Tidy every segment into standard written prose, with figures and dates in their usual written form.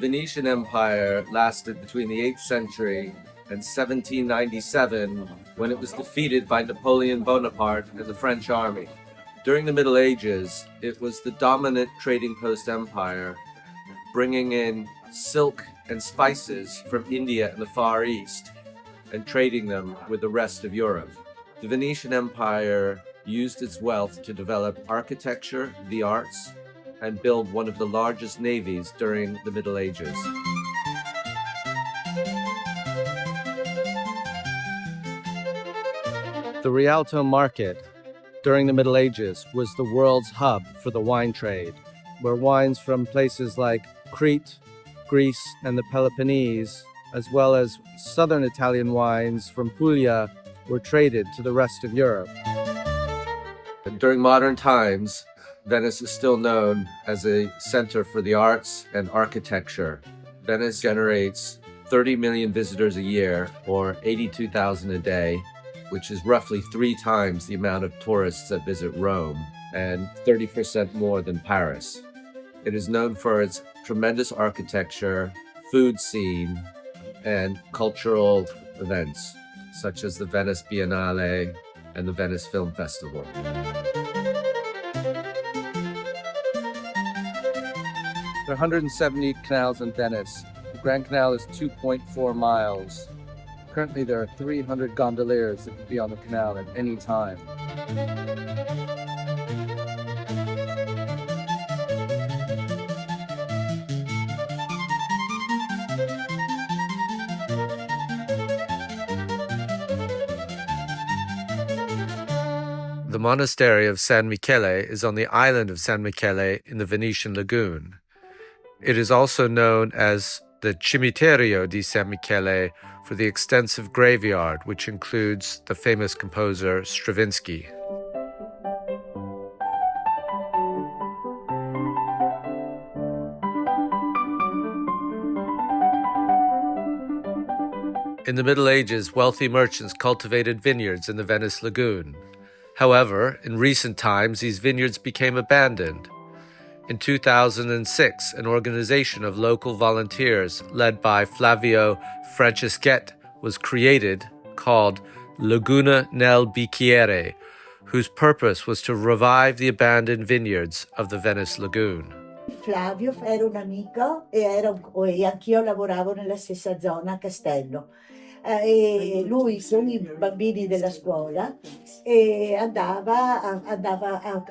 Venetian Empire lasted between the 8th century and 1797, when it was defeated by Napoleon Bonaparte and the French army. During the Middle Ages, it was the dominant trading post empire, bringing in silk and spices from India and the Far East and trading them with the rest of Europe. The Venetian Empire used its wealth to develop architecture, the arts, and build one of the largest navies during the Middle Ages. The Rialto market during the Middle Ages was the world's hub for the wine trade, where wines from places like Crete, Greece, and the Peloponnese, as well as southern Italian wines from Puglia, were traded to the rest of Europe. During modern times, Venice is still known as a center for the arts and architecture. Venice generates 30 million visitors a year, or 82,000 a day, which is roughly 3 times the amount of tourists that visit Rome, and 30% more than Paris. It is known for its tremendous architecture, food scene, and cultural events, such as the Venice Biennale and the Venice Film Festival. There are 170 canals in Venice. The Grand Canal is 2.4 miles. Currently, there are 300 gondoliers that can be on the canal at any time. The monastery of San Michele is on the island of San Michele in the Venetian Lagoon. It is also known as the Cimitero di San Michele for the extensive graveyard, which includes the famous composer Stravinsky. In the Middle Ages, wealthy merchants cultivated vineyards in the Venice Lagoon. However, in recent times, these vineyards became abandoned. In 2006, an organization of local volunteers led by Flavio Franceschetti was created, called Laguna nel Bicchiere, whose purpose was to revive the abandoned vineyards of the Venice Lagoon. Flavio era un amico e anch'io lavoravo nella stessa zona a Castello. E lui con i bambini della scuola andava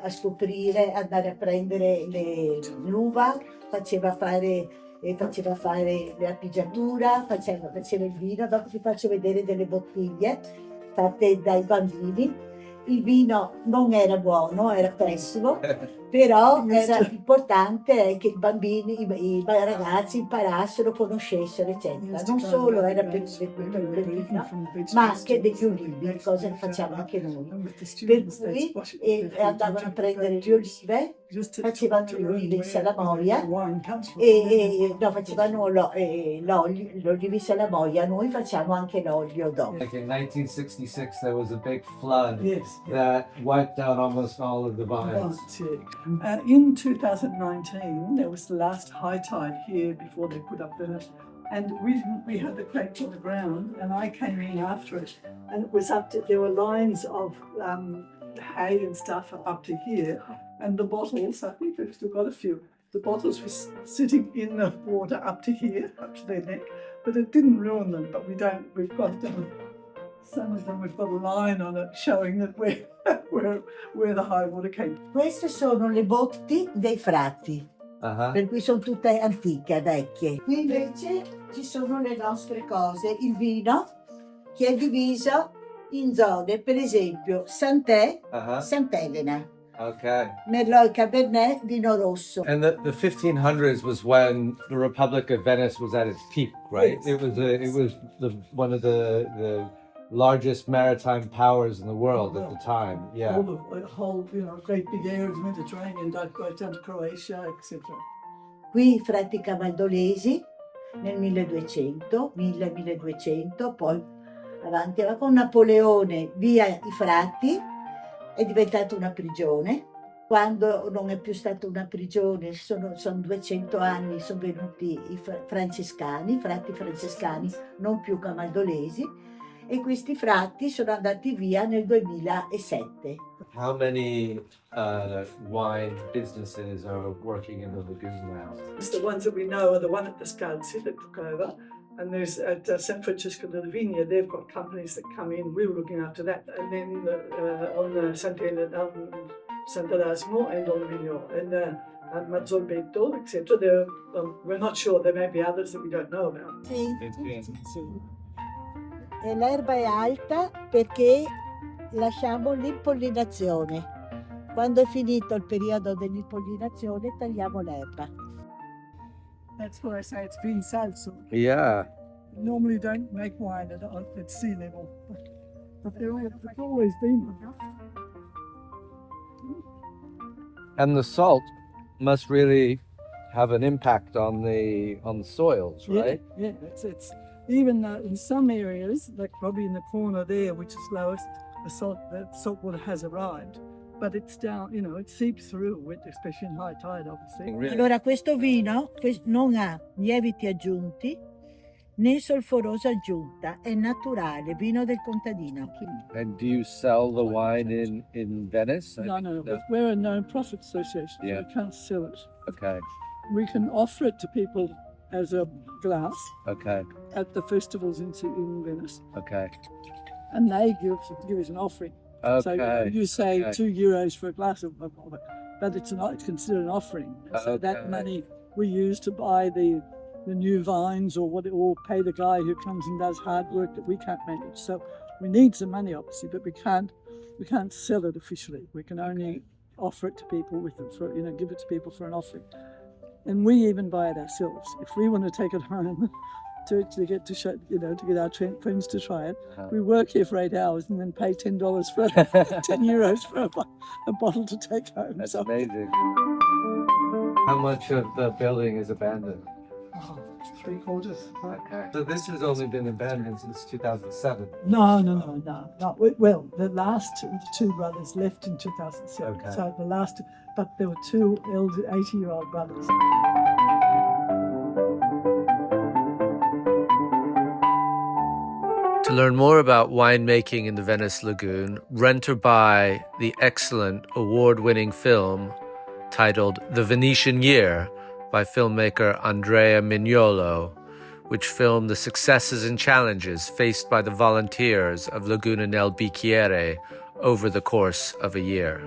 a scoprire, andare a prendere l'uva, faceva fare l'artigiatura, faceva il vino. Dopo ti faccio vedere delle bottiglie fatte dai bambini. Il vino non era buono, era pessimo, però era importante che i bambini, i ragazzi imparassero, conoscessero, eccetera. Non solo era per il vino, ma anche degli ulivi, cosa che facciamo anche noi. Per cui andavano a prendere le olive, facevano le olive in salamoia facevano l'olio in salamoia. Noi facciamo anche l'olio dopo. Like in 1966 there was a big flood that wiped out almost all of the vines. In 2019 there was the last high tide here before they put up and we had the grapes on the ground, and I came in after it, and it was there were lines of hay and stuff up to here, and the bottles, I think they've still got a few, the bottles were sitting in the water up to here, up to their neck, but it didn't ruin them. But we've got some of them, we've got a line on it showing that where the high water came. Queste sono le botti dei frati, per cui sono tutte antiche, vecchie. Qui invece ci sono le nostre cose, il vino che è diviso in zone, per esempio Sant'È, Sant'Elena. Okay. Merlot Cabernet, vino rosso. And the 1500s was when the Republic of Venice was at its peak, right? Yes. It was one of the largest maritime powers in the world at the time. Yeah. Whole great big area of the Mediterranean, right down to Croatia, etc. Qui i frati camaldolesi nel 1200, poi avanti con Napoleone via i frati, è diventata una prigione Quando non è più stata una prigione, sono 200 anni, sono venuti i francescani, frati francescani, non più camaldolesi, e questi frati sono andati via nel 2007. How many wine businesses are working in the lagoon now? The ones that we know are the one at the Scalzi that took over, and there's at San Francisco de Vineyard, they've got companies that come in, we were looking after that, and then on Sant'Erasmo and on Vigno, and Mazzolbetto, etc. We're not sure, there may be others that we don't know about. Sì. E l'erba è alta perché lasciamo l'impollinazione. Quando è finito il periodo dell'impollinazione tagliamo l'erba. That's why I say it's been salso. Yeah. Normally don't make wine at sea level, but it's always been. And the salt must really have an impact on the soils, right? Yeah, it's even in some areas, like probably in the corner there, which is lowest, the salt water has arrived, but it's down, it seeps through, especially in high tide, obviously. Really? Allora questo vino non ha lieviti aggiunti né solforosa aggiunta, è naturale, vino del contadino. And do you sell the wine in Venice? No, we're a non-profit association, so Yeah. we can't sell it. Okay. We can offer it to people as a glass Okay. at the festivals in Venice, Okay. and they give us an offering. So Okay. you say Okay. €2 for a glass of it, but it's considered an offering. So Okay. that money we use to buy the new vines or pay the guy who comes and does hard work that we can't manage. So we need some money, obviously, but we can't sell it officially. We can only offer it to people give it to people for an offering. And we even buy it ourselves. If we want to take it home to get to show, to get our friends to try it, we work here for 8 hours and then pay $10 for €10 for a bottle to take home. That's So, amazing. How much of the building is abandoned? 3/4. Okay. So this has only been abandoned since 2007. No. Well, the last two brothers left in 2007. Okay. So but there were two 80-year-old brothers. To learn more about winemaking in the Venice Lagoon, rent or buy the excellent award-winning film titled The Venetian Year by filmmaker Andrea Mignolo, which filmed the successes and challenges faced by the volunteers of Laguna nel Bicchiere over the course of a year.